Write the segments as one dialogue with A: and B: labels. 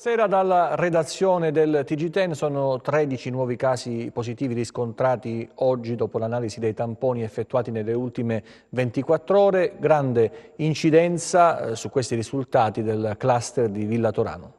A: Buonasera dalla redazione del TG10. Sono 13 nuovi casi positivi riscontrati oggi dopo l'analisi dei tamponi effettuati nelle ultime 24 ore. Grande incidenza su questi risultati del cluster di Villa Torano.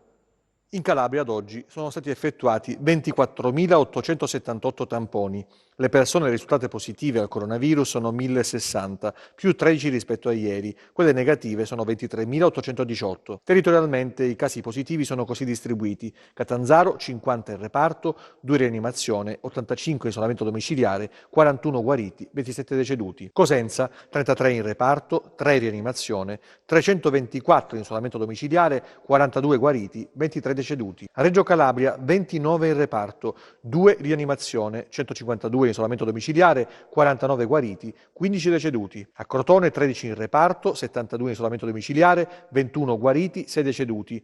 A: In Calabria ad oggi sono stati effettuati 24.878 tamponi. Le persone risultate positive al coronavirus sono 1.060, più 13 rispetto a ieri. Quelle negative sono 23.818. Territorialmente i casi positivi sono così distribuiti: Catanzaro 50 in reparto, 2 in rianimazione, 85 in isolamento domiciliare, 41 guariti, 27 deceduti. Cosenza 33 in reparto, 3 in rianimazione, 324 in isolamento domiciliare, 42 guariti, 23 deceduti. A Reggio Calabria 29 in reparto, 2 in rianimazione, 152 in isolamento domiciliare, 49 guariti, 15 deceduti. A Crotone 13 in reparto, 72 in isolamento domiciliare, 21 guariti, 6 deceduti.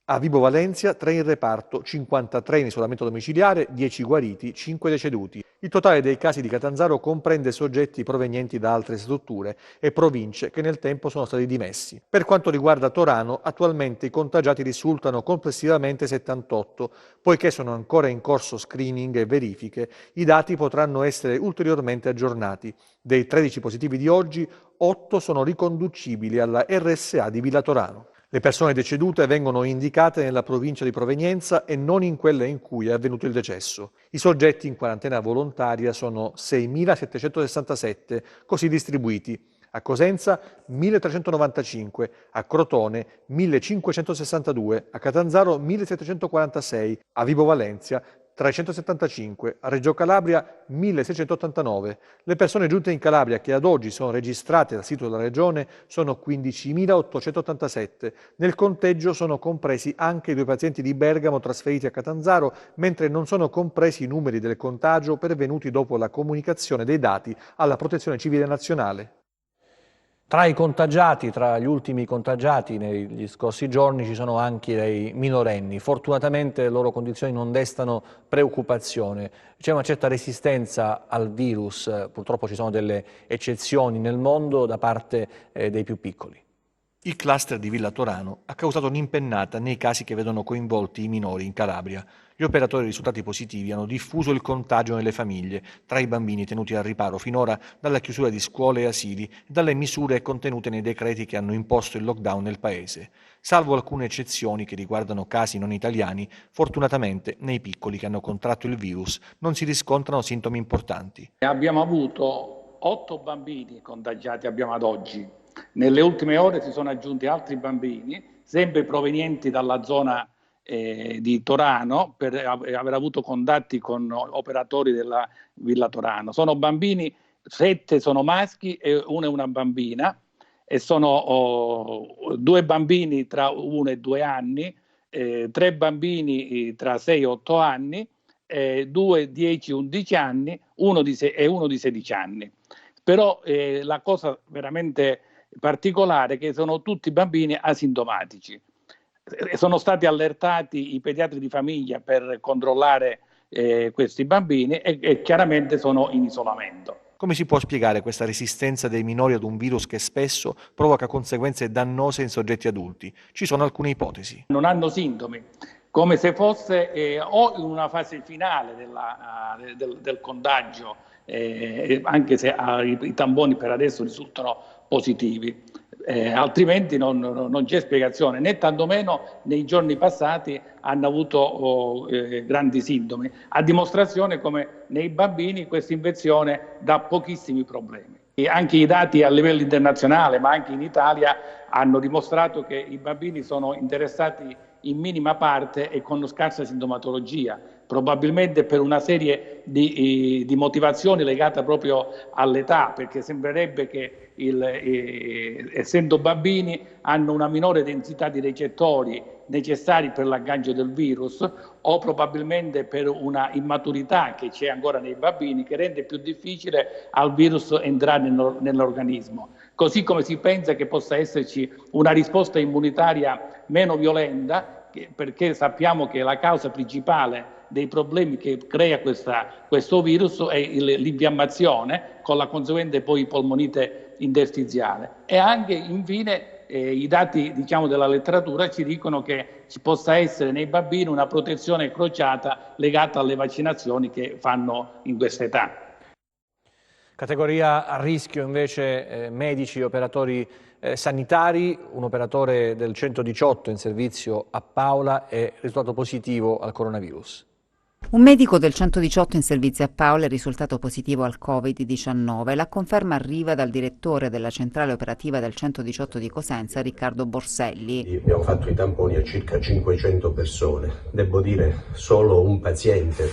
A: A Vibo Valentia 3 in reparto, 53 in isolamento domiciliare, 10 guariti, 5 deceduti. Il totale dei casi di Catanzaro comprende soggetti provenienti da altre strutture e province che nel tempo sono stati dimessi. Per quanto riguarda Torano, attualmente i contagiati risultano complessivamente 78. Poiché sono ancora in corso screening e verifiche, i dati potranno essere ulteriormente aggiornati. Dei 13 positivi di oggi, 8 sono riconducibili alla RSA di Villa Torano. Le persone decedute vengono indicate nella provincia di provenienza e non in quella in cui è avvenuto il decesso. I soggetti in quarantena volontaria sono 6.767, così distribuiti: a Cosenza 1.395, a Crotone 1.562, a Catanzaro 1.746, a Vibo Valentia 375, a Reggio Calabria 1689. Le persone giunte in Calabria che ad oggi sono registrate dal sito della Regione sono 15.887. Nel conteggio sono compresi anche i 2 pazienti di Bergamo trasferiti a Catanzaro, mentre non sono compresi i numeri del contagio pervenuti dopo la comunicazione dei dati alla Protezione Civile Nazionale. Tra i contagiati, tra gli ultimi contagiati negli scorsi giorni ci sono anche dei minorenni. Fortunatamente le loro condizioni non destano preoccupazione. C'è una certa resistenza al virus, purtroppo ci sono delle eccezioni nel mondo da parte dei più piccoli. Il cluster di Villa Torano ha causato un'impennata nei casi che vedono coinvolti i minori in Calabria. Gli operatori risultati positivi hanno diffuso il contagio nelle famiglie, tra i bambini tenuti al riparo finora dalla chiusura di scuole e asili e dalle misure contenute nei decreti che hanno imposto il lockdown nel paese. Salvo alcune eccezioni che riguardano casi non italiani, fortunatamente nei piccoli che hanno contratto il virus non si riscontrano sintomi importanti.
B: Abbiamo avuto 8 bambini contagiati ad oggi. Nelle ultime ore si sono aggiunti altri bambini, sempre provenienti dalla zona di Torano, per aver avuto contatti con operatori della Villa Torano. Sono bambini, 7 sono maschi e 1 è una bambina, e sono 2 bambini tra 1 e 2 anni, 3 bambini tra 6 e 8 anni, 2 10 11 anni, 1 di 6 e 1 di 16 anni. Però la cosa veramente particolare è che sono tutti bambini asintomatici. Sono stati allertati i pediatri di famiglia per controllare questi bambini e chiaramente sono in isolamento.
A: Come si può spiegare questa resistenza dei minori ad un virus che spesso provoca conseguenze dannose in soggetti adulti? Ci sono alcune ipotesi.
B: Non hanno sintomi, come se fosse o in una fase finale del contagio, anche se i tamponi per adesso risultano positivi. Altrimenti non c'è spiegazione, né tantomeno nei giorni passati hanno avuto grandi sintomi, a dimostrazione come nei bambini questa infezione dà pochissimi problemi. E anche i dati a livello internazionale, ma anche in Italia, hanno dimostrato che i bambini sono interessati in minima parte e con scarsa sintomatologia, probabilmente per una serie di motivazioni legate proprio all'età, perché sembrerebbe che essendo bambini hanno una minore densità di recettori necessari per l'aggancio del virus, o probabilmente per una immaturità che c'è ancora nei bambini che rende più difficile al virus entrare nell'organismo. Così come si pensa che possa esserci una risposta immunitaria meno violenta, perché sappiamo che la causa principale dei problemi che crea questo virus è l'infiammazione, con la conseguente poi polmonite interstiziale. E anche infine i dati, diciamo, della letteratura ci dicono che ci possa essere nei bambini una protezione crociata legata alle vaccinazioni che fanno in questa età.
A: Categoria a rischio invece medici e operatori sanitari. Un operatore del 118 in servizio a Paola è risultato positivo al coronavirus.
C: Un medico del 118 in servizio a Paola è risultato positivo al Covid-19. La conferma arriva dal direttore della centrale operativa del 118 di Cosenza, Riccardo Borselli.
D: Abbiamo fatto i tamponi a circa 500 persone. Devo dire, solo un paziente,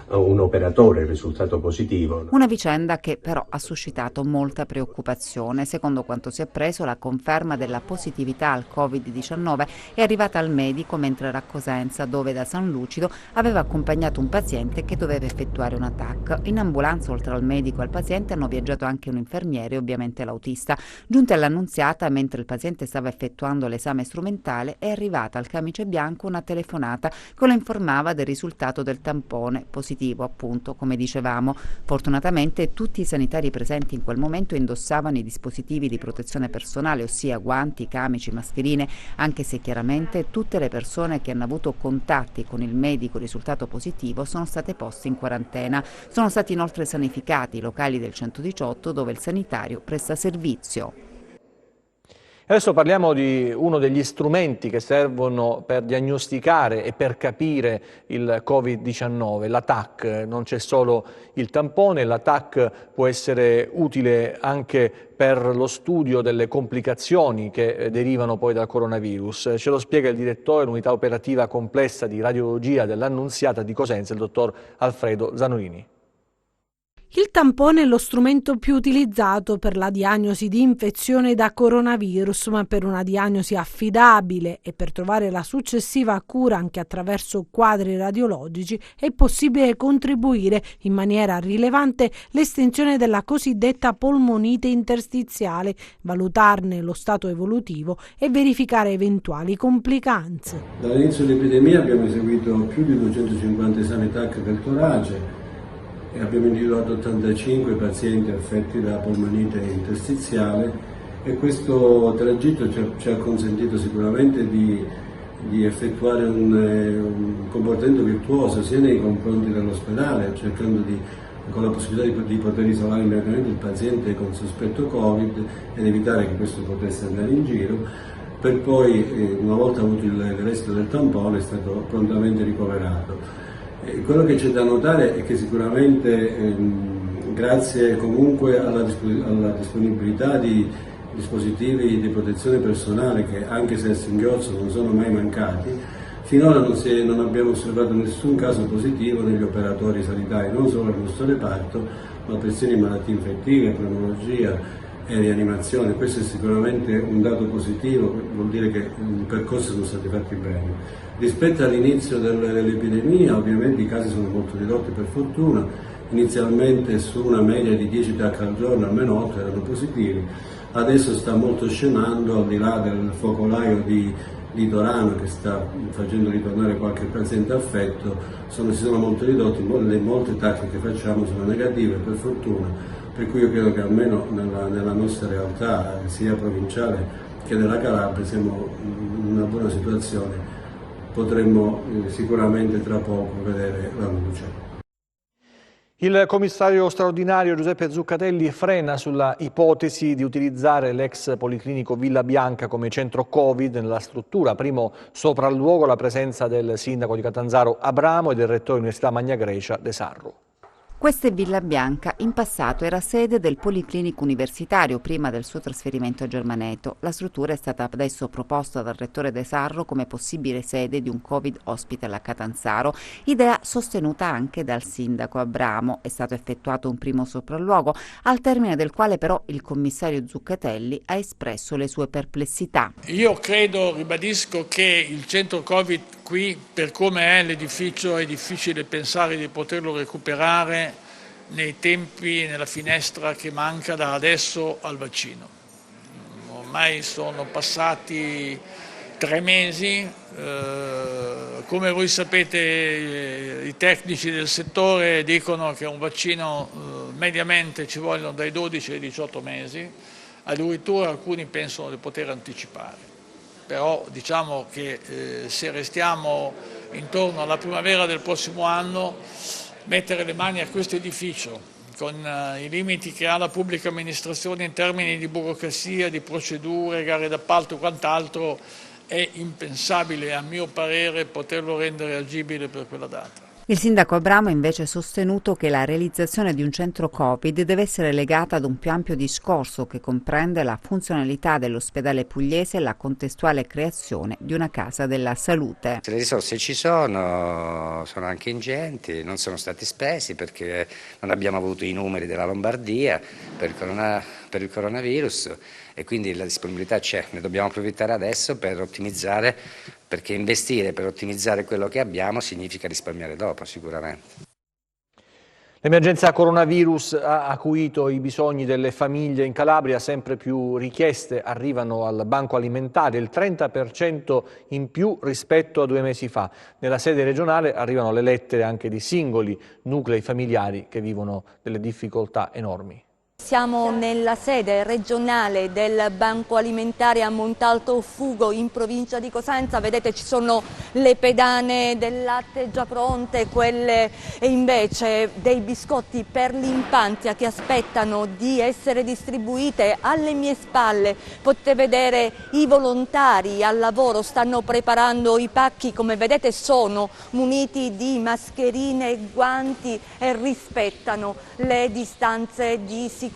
D: un operatore è risultato positivo.
C: Una vicenda che però ha suscitato molta preoccupazione. Secondo quanto si è appreso, la conferma della positività al Covid-19 è arrivata al medico mentre era a Cosenza, dove da San Lucido aveva accompagnato un paziente che doveva effettuare una TAC. In ambulanza, oltre al medico e al paziente, hanno viaggiato anche un infermiere e ovviamente l'autista. Giunti all'Annunziata, mentre il paziente stava effettuando l'esame strumentale, è arrivata al camice bianco una telefonata che lo informava del risultato del tampone positivo, appunto, come dicevamo. Fortunatamente tutti i sanitari presenti in quel momento indossavano i dispositivi di protezione personale, ossia guanti, camici, mascherine, anche se chiaramente tutte le persone che hanno avuto contatti con il medico risultato positivo sono state poste in quarantena. Sono stati inoltre sanificati i locali del 118 dove il sanitario presta servizio.
A: Adesso parliamo di uno degli strumenti che servono per diagnosticare e per capire il Covid-19, la TAC. Non c'è solo il tampone, la TAC può essere utile anche per lo studio delle complicazioni che derivano poi dal coronavirus. Ce lo spiega il direttore dell'unità operativa complessa di radiologia dell'Annunziata di Cosenza, il dottor Alfredo Zanolini.
E: Il tampone è lo strumento più utilizzato per la diagnosi di infezione da coronavirus, ma per una diagnosi affidabile e per trovare la successiva cura anche attraverso quadri radiologici è possibile contribuire in maniera rilevante l'estensione della cosiddetta polmonite interstiziale, valutarne lo stato evolutivo e verificare eventuali complicanze.
F: Dall'inizio dell'epidemia abbiamo eseguito più di 250 esami TAC del torace e abbiamo individuato 85 pazienti affetti da polmonite interstiziale e questo tragitto ci ha consentito sicuramente di effettuare un comportamento virtuoso sia nei confronti dell'ospedale, cercando con la possibilità di poter isolare immediatamente il paziente con sospetto Covid ed evitare che questo potesse andare in giro, per poi, una volta avuto l'esito del tampone, è stato prontamente ricoverato. Quello che c'è da notare è che sicuramente grazie comunque alla disponibilità di dispositivi di protezione personale che anche se a singhiozzo non sono mai mancati, finora non abbiamo osservato nessun caso positivo negli operatori sanitari, non solo nel nostro reparto, ma persino in malattie infettive, pneumologia e rianimazione. Questo è sicuramente un dato positivo, vuol dire che i percorsi sono stati fatti bene. Rispetto all'inizio dell'epidemia, ovviamente i casi sono molto ridotti per fortuna, inizialmente su una media di 10 TAC al giorno, almeno 8 erano positivi, adesso sta molto scemando, al di là del focolaio di Torano che sta facendo ritornare qualche paziente affetto, si sono molto ridotti, molte TAC che facciamo sono negative per fortuna, per cui io credo che almeno nella nostra realtà, sia provinciale che della Calabria, siamo in una buona situazione. Potremmo sicuramente tra poco vedere la luce.
A: Il commissario straordinario Giuseppe Zuccatelli frena sulla ipotesi di utilizzare l'ex policlinico Villa Bianca come centro Covid nella struttura. Primo sopralluogo la presenza del sindaco di Catanzaro Abramo e del rettore dell'Università Magna Grecia De Sarro.
C: Questa è Villa Bianca, in passato era sede del Policlinico Universitario prima del suo trasferimento a Germaneto. La struttura è stata adesso proposta dal rettore De Sarro come possibile sede di un Covid hospital a Catanzaro, idea sostenuta anche dal sindaco Abramo. È stato effettuato un primo sopralluogo, al termine del quale però il commissario Zuccatelli ha espresso le sue perplessità.
G: Io credo, ribadisco, che il centro Covid qui, per come è l'edificio, è difficile pensare di poterlo recuperare nei tempi, nella finestra che manca da adesso al vaccino. Ormai sono passati 3 mesi, come voi sapete i tecnici del settore dicono che un vaccino mediamente ci vogliono dai 12 ai 18 mesi, addirittura alcuni pensano di poter anticipare. Però diciamo che se restiamo intorno alla primavera del prossimo anno, mettere le mani a questo edificio con i limiti che ha la pubblica amministrazione in termini di burocrazia, di procedure, gare d'appalto e quant'altro, è impensabile, a mio parere, poterlo rendere agibile per quella data.
C: Il sindaco Abramo ha invece sostenuto che la realizzazione di un centro Covid deve essere legata ad un più ampio discorso che comprende la funzionalità dell'ospedale pugliese e la contestuale creazione di una casa della salute.
H: Le risorse ci sono anche ingenti, non sono stati spesi perché non abbiamo avuto i numeri della Lombardia per il coronavirus e quindi la disponibilità c'è, ne dobbiamo approfittare adesso per ottimizzare, perché investire per ottimizzare quello che abbiamo significa risparmiare dopo sicuramente.
A: L'emergenza coronavirus ha acuito i bisogni delle famiglie in Calabria, sempre più richieste arrivano al banco alimentare, il 30% in più rispetto a 2 mesi fa. Nella sede regionale arrivano le lettere anche di singoli nuclei familiari che vivono delle difficoltà enormi.
I: Siamo nella sede regionale del Banco Alimentare a Montalto Fugo in provincia di Cosenza, vedete ci sono le pedane del latte già pronte, quelle invece dei biscotti per l'infanzia che aspettano di essere distribuite. Alle mie spalle potete vedere i volontari al lavoro, stanno preparando i pacchi, come vedete sono muniti di mascherine e guanti e rispettano le distanze di sicurezza.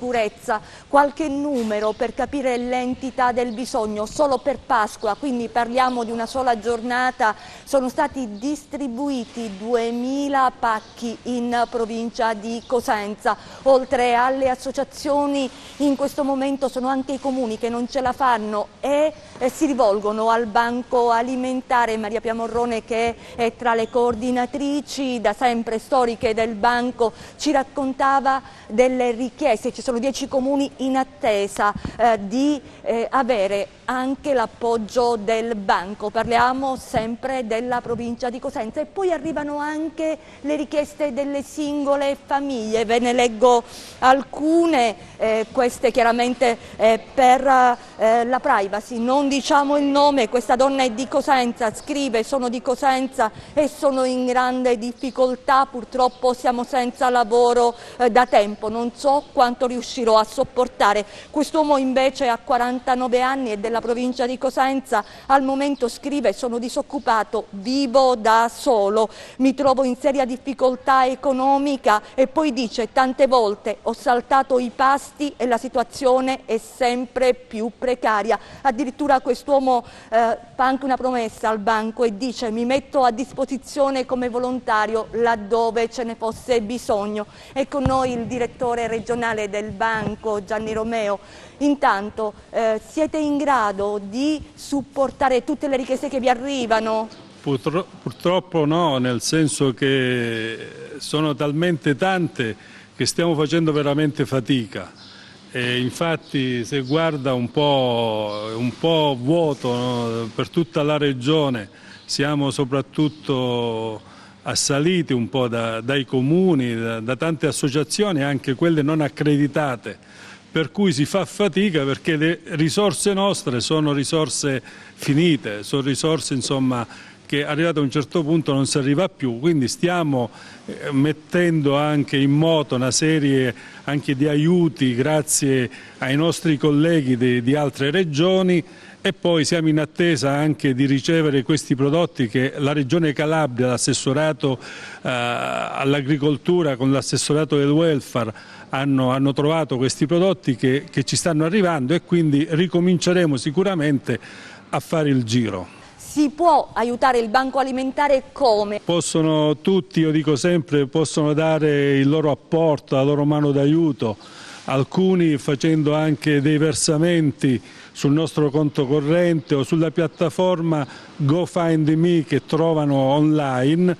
I: Qualche numero per capire l'entità del bisogno: solo per Pasqua, quindi parliamo di una sola giornata, sono stati distribuiti 2000 pacchi in provincia di Cosenza. Oltre alle associazioni, in questo momento sono anche i comuni che non ce la fanno e si rivolgono al Banco Alimentare. Maria Pia Morrone, che è tra le coordinatrici da sempre storiche del banco, ci raccontava delle richieste. Ci sono 10 comuni in attesa di avere anche l'appoggio del banco, parliamo sempre della provincia di Cosenza, e poi arrivano anche le richieste delle singole famiglie. Ve ne leggo alcune, queste chiaramente per la privacy, non diciamo il nome. Questa donna è di Cosenza, scrive: sono di Cosenza e sono in grande difficoltà, purtroppo siamo senza lavoro da tempo, non so quanto riuscirò a sopportare. Quest'uomo invece ha 49 anni, è della provincia di Cosenza, al momento scrive: sono disoccupato, vivo da solo, mi trovo in seria difficoltà economica, e poi dice: tante volte ho saltato i pasti e la situazione è sempre più precaria. Addirittura quest'uomo fa anche una promessa al banco e dice: mi metto a disposizione come volontario laddove ce ne fosse bisogno. È con noi il direttore regionale del banco, Gianni Romeo. Intanto siete in grado di supportare tutte le richieste che vi arrivano?
J: Purtroppo no, nel senso che sono talmente tante che stiamo facendo veramente fatica. E infatti se guarda un po' vuoto, no, per tutta la regione, siamo soprattutto assaliti un po' dai comuni, da tante associazioni, anche quelle non accreditate, per cui si fa fatica perché le risorse nostre sono risorse finite, sono risorse insomma che arrivato a un certo punto non si arriva più, quindi stiamo mettendo anche in moto una serie anche di aiuti grazie ai nostri colleghi di altre regioni, e poi siamo in attesa anche di ricevere questi prodotti che la Regione Calabria, l'assessorato all'agricoltura con l'assessorato del welfare hanno trovato questi prodotti che ci stanno arrivando, e quindi ricominceremo sicuramente a fare il giro.
I: Si può aiutare il Banco Alimentare come?
J: Possono tutti, io dico sempre, possono dare il loro apporto, la loro mano d'aiuto, alcuni facendo anche dei versamenti sul nostro conto corrente o sulla piattaforma GoFindMe che trovano online,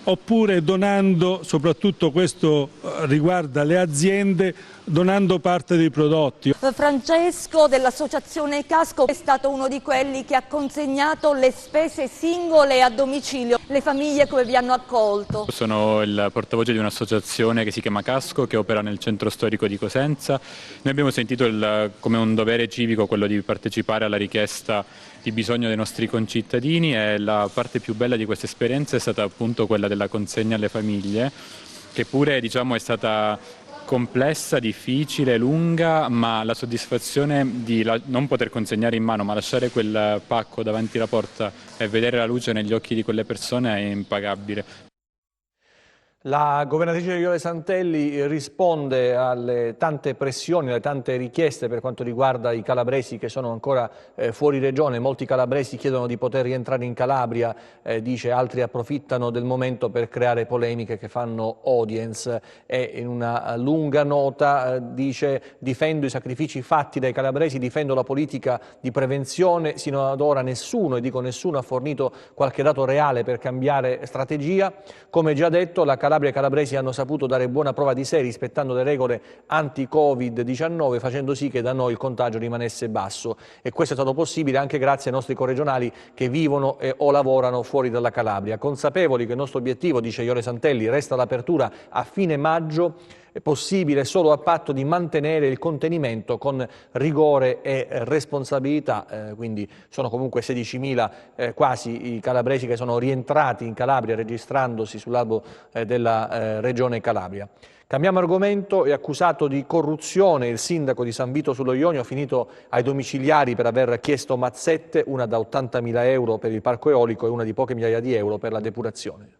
J: oppure donando, soprattutto questo riguarda le aziende, donando parte dei prodotti.
I: Francesco dell'associazione Casco è stato uno di quelli che ha consegnato le spese singole a domicilio. Le famiglie come vi hanno accolto?
K: Sono il portavoce di un'associazione che si chiama Casco, che opera nel centro storico di Cosenza. Noi abbiamo sentito come un dovere civico quello di partecipare alla richiesta di bisogno dei nostri concittadini, e la parte più bella di questa esperienza è stata appunto quella della consegna alle famiglie, che pure è stata complessa, difficile, lunga, ma la soddisfazione di non poter consegnare in mano, ma lasciare quel pacco davanti alla porta e vedere la luce negli occhi di quelle persone è impagabile.
A: La governatrice Iole Santelli risponde alle tante pressioni, alle tante richieste per quanto riguarda i calabresi che sono ancora fuori regione. Molti calabresi chiedono di poter rientrare in Calabria, dice, altri approfittano del momento per creare polemiche che fanno audience, e in una lunga nota dice: difendo i sacrifici fatti dai calabresi, difendo la politica di prevenzione. Sino ad ora nessuno, e dico nessuno, ha fornito qualche dato reale per cambiare strategia. Come già detto, la Calabria e i calabresi hanno saputo dare buona prova di sé rispettando le regole anti-Covid-19, facendo sì che da noi il contagio rimanesse basso, e questo è stato possibile anche grazie ai nostri corregionali che vivono o lavorano fuori dalla Calabria. Consapevoli che il nostro obiettivo, dice Iole Santelli, resta l'apertura a fine maggio, è possibile solo a patto di mantenere il contenimento con rigore e responsabilità. Quindi sono comunque 16.000 quasi i calabresi che sono rientrati in Calabria registrandosi sull'albo della regione Calabria. Cambiamo argomento. È accusato di corruzione il sindaco di San Vito sullo Ionio, finito ai domiciliari per aver chiesto mazzette, una da 80.000 euro per il parco eolico e una di poche migliaia di euro per la depurazione.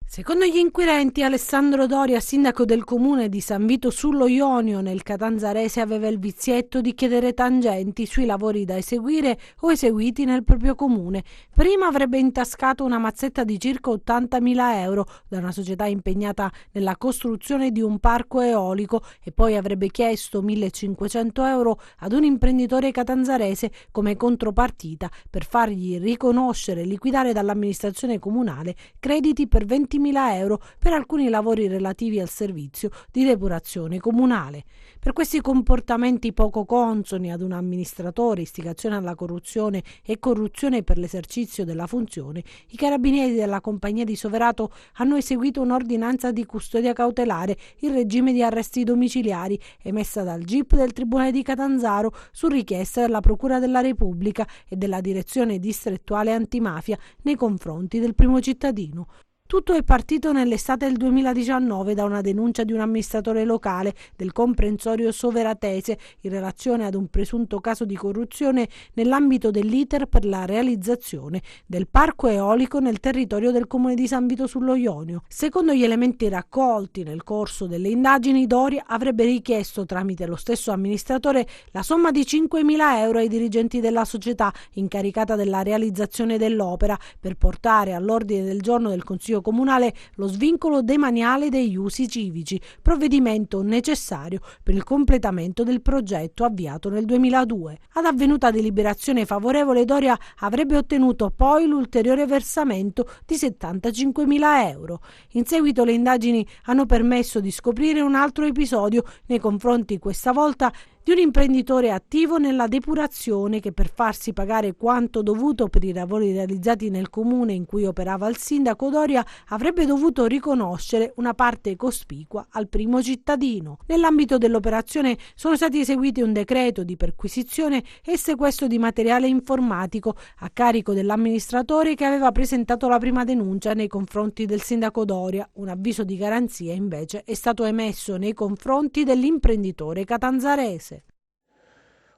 E: Secondo gli inquirenti, Alessandro Doria, sindaco del comune di San Vito sullo Ionio nel Catanzarese, aveva il vizietto di chiedere tangenti sui lavori da eseguire o eseguiti nel proprio comune. Prima avrebbe intascato una mazzetta di circa 80.000 euro da una società impegnata nella costruzione di un parco eolico, e poi avrebbe chiesto 1.500 euro ad un imprenditore catanzarese come contropartita per fargli riconoscere e liquidare dall'amministrazione comunale crediti per 20.000 euro per alcuni lavori relativi al servizio di depurazione comunale. Per questi comportamenti poco consoni ad un amministratore, istigazione alla corruzione e corruzione per l'esercizio della funzione, i carabinieri della compagnia di Soverato hanno eseguito un'ordinanza di custodia cautelare in regime di arresti domiciliari emessa dal GIP del Tribunale di Catanzaro su richiesta della Procura della Repubblica e della Direzione Distrettuale Antimafia nei confronti del primo cittadino. Tutto è partito nell'estate del 2019 da una denuncia di un amministratore locale del comprensorio soveratese in relazione ad un presunto caso di corruzione nell'ambito dell'iter per la realizzazione del parco eolico nel territorio del comune di San Vito sullo Ionio. Secondo gli elementi raccolti nel corso delle indagini, Doria avrebbe richiesto tramite lo stesso amministratore la somma di 5.000 euro ai dirigenti della società incaricata della realizzazione dell'opera per portare all'ordine del giorno del Consiglio comunale lo svincolo demaniale degli usi civici, provvedimento necessario per il completamento del progetto avviato nel 2002. Ad avvenuta deliberazione favorevole, Doria avrebbe ottenuto poi l'ulteriore versamento di 75.000 euro. In seguito le indagini hanno permesso di scoprire un altro episodio nei confronti, questa volta, di un imprenditore attivo nella depurazione che, per farsi pagare quanto dovuto per i lavori realizzati nel comune in cui operava il sindaco Doria, avrebbe dovuto riconoscere una parte cospicua al primo cittadino. Nell'ambito dell'operazione sono stati eseguiti un decreto di perquisizione e sequestro di materiale informatico a carico dell'amministratore che aveva presentato la prima denuncia nei confronti del sindaco Doria. Un avviso di garanzia invece è stato emesso nei confronti dell'imprenditore catanzarese.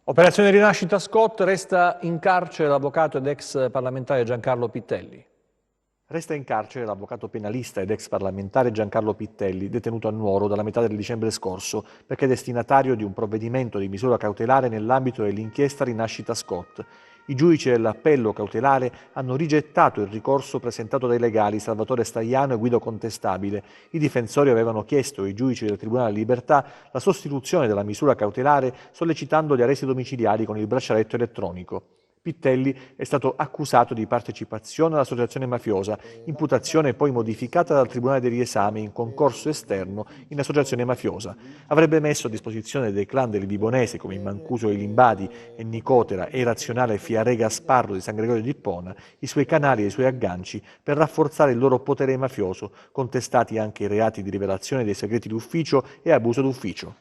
A: Operazione Rinascita Scott, resta in carcere l'avvocato ed ex parlamentare Giancarlo Pittelli. Resta in carcere l'avvocato penalista ed ex parlamentare Giancarlo Pittelli, detenuto a Nuoro dalla metà del dicembre scorso, perché è destinatario di un provvedimento di misura cautelare nell'ambito dell'inchiesta Rinascita Scott. I giudici dell'appello cautelare hanno rigettato il ricorso presentato dai legali Salvatore Stagliano e Guido Contestabile. I difensori avevano chiesto ai giudici del Tribunale di Libertà la sostituzione della misura cautelare, sollecitando gli arresti domiciliari con il braccialetto elettronico. Pittelli è stato accusato di partecipazione all'associazione mafiosa, imputazione poi modificata dal Tribunale dei riesami in concorso esterno in associazione mafiosa. Avrebbe messo a disposizione dei clan del Vibonese come i Mancuso e i Limbadi e Nicotera e Razionale Fiare Gasparro di San Gregorio di Ippona i suoi canali e i suoi agganci per rafforzare il loro potere mafioso, contestati anche i reati di rivelazione dei segreti d'ufficio e abuso d'ufficio.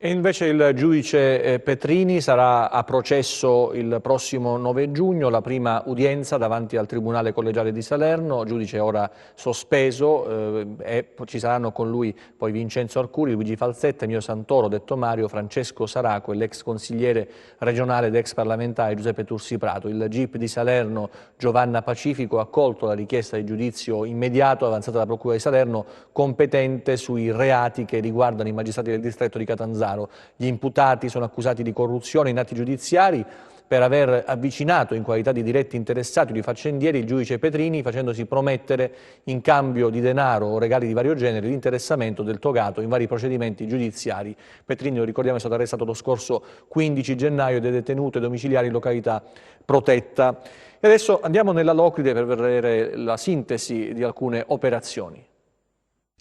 L: E invece il giudice Petrini sarà a processo il prossimo 9 giugno, la prima udienza davanti al Tribunale Collegiale di Salerno, giudice ora sospeso, e ci saranno con lui poi Vincenzo Arcuri, Luigi Falzetta, Mio Santoro, detto Mario, Francesco Saraco e l'ex consigliere regionale ed ex parlamentare Giuseppe Tursi Prato. Il GIP di Salerno Giovanna Pacifico ha accolto la richiesta di giudizio immediato avanzata dalla Procura di Salerno, competente sui reati che riguardano i magistrati del distretto di Catanzaro. Gli imputati sono accusati di corruzione in atti giudiziari per aver avvicinato in qualità di diretti interessati o di faccendieri il giudice Petrini, facendosi promettere in cambio di denaro o regali di vario genere l'interessamento del togato in vari procedimenti giudiziari. Petrini, lo ricordiamo, è stato arrestato lo scorso 15 gennaio ed è detenuto ai domiciliari in località protetta. E adesso andiamo nella Locride per vedere la sintesi di alcune operazioni.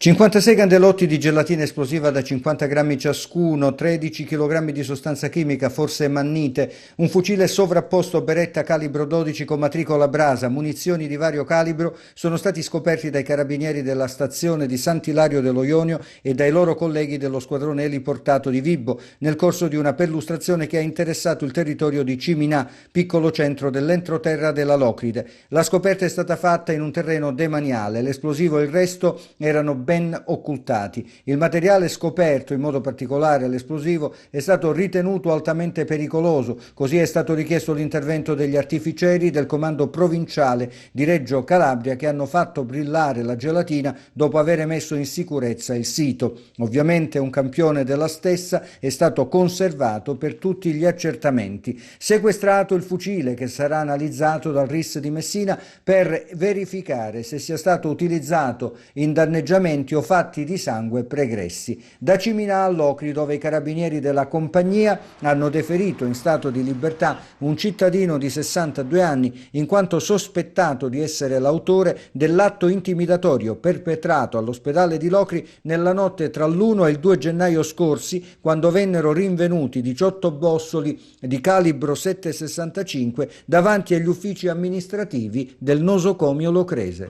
M: 56 candelotti di gelatina esplosiva da 50 grammi ciascuno, 13 kg di sostanza chimica, forse mannite, un fucile sovrapposto Beretta calibro 12 con matricola Brasa, munizioni di vario calibro sono stati scoperti dai carabinieri della stazione di Sant'Ilario dello Ionio e dai loro colleghi dello squadrone eliportato di Vibbo nel corso di una perlustrazione che ha interessato il territorio di Ciminà, piccolo centro dell'entroterra della Locride. La scoperta è stata fatta in un terreno demaniale, l'esplosivo e il resto erano ben occultati. Il materiale scoperto, in modo particolare l'esplosivo, è stato ritenuto altamente pericoloso, così è stato richiesto l'intervento degli artificieri del comando provinciale di Reggio Calabria che hanno fatto brillare la gelatina dopo aver messo in sicurezza il sito. Ovviamente un campione della stessa è stato conservato per tutti gli accertamenti. Sequestrato il fucile che sarà analizzato dal RIS di Messina per verificare se sia stato utilizzato in danneggiamenti o fatti di sangue pregressi. Da Ciminà a Locri, dove i carabinieri della compagnia hanno deferito in stato di libertà un cittadino di 62 anni in quanto sospettato di essere l'autore dell'atto intimidatorio perpetrato all'ospedale di Locri nella notte tra l'1 e il 2 gennaio scorsi, quando vennero rinvenuti 18 bossoli di calibro 7,65 davanti agli uffici amministrativi del nosocomio locrese.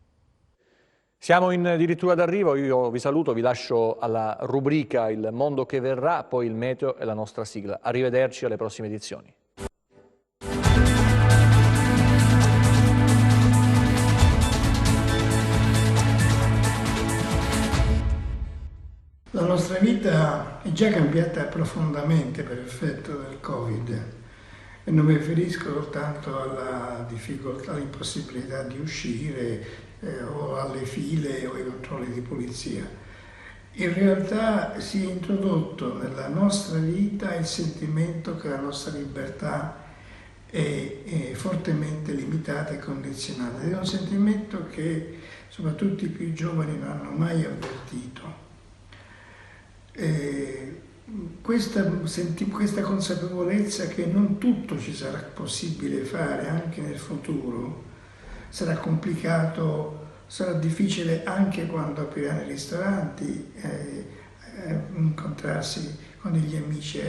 L: Siamo addirittura d'arrivo, io vi saluto, vi lascio alla rubrica Il mondo che verrà, poi il meteo e la nostra sigla. Arrivederci alle prossime edizioni.
N: La nostra vita è già cambiata profondamente per effetto del Covid e non mi riferisco soltanto alla difficoltà, all'impossibilità di uscire o alle file o ai controlli di polizia. In realtà si è introdotto nella nostra vita il sentimento che la nostra libertà è fortemente limitata e condizionata. È un sentimento che soprattutto i più giovani non hanno mai avvertito. Questa consapevolezza che non tutto ci sarà possibile fare anche nel futuro, sarà complicato, sarà difficile anche quando apriranno i ristoranti, incontrarsi con degli amici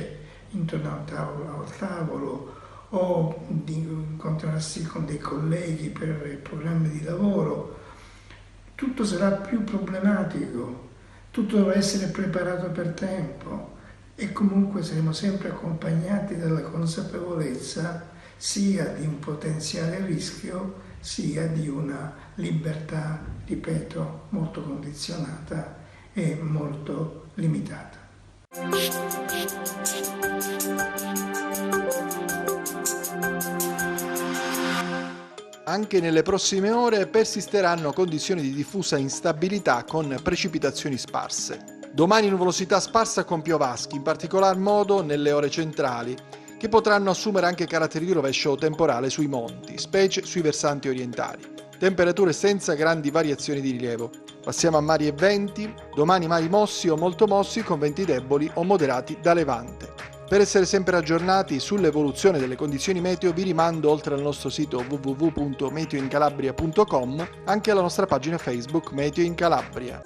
N: intorno al tavolo o di incontrarsi con dei colleghi per programmi di lavoro. Tutto sarà più problematico, tutto dovrà essere preparato per tempo e comunque saremo sempre accompagnati dalla consapevolezza sia di un potenziale rischio sia di una libertà, ripeto, molto condizionata e molto limitata.
O: Anche nelle prossime ore persisteranno condizioni di diffusa instabilità con precipitazioni sparse. Domani nuvolosità sparsa con piovaschi, in particolar modo nelle ore centrali, che potranno assumere anche caratteri di rovescio temporale sui monti, specie sui versanti orientali. Temperature senza grandi variazioni di rilievo. Passiamo a mari e venti, domani mari mossi o molto mossi con venti deboli o moderati da levante. Per essere sempre aggiornati sull'evoluzione delle condizioni meteo vi rimando, oltre al nostro sito www.meteoincalabria.com, anche alla nostra pagina Facebook Meteo in Calabria.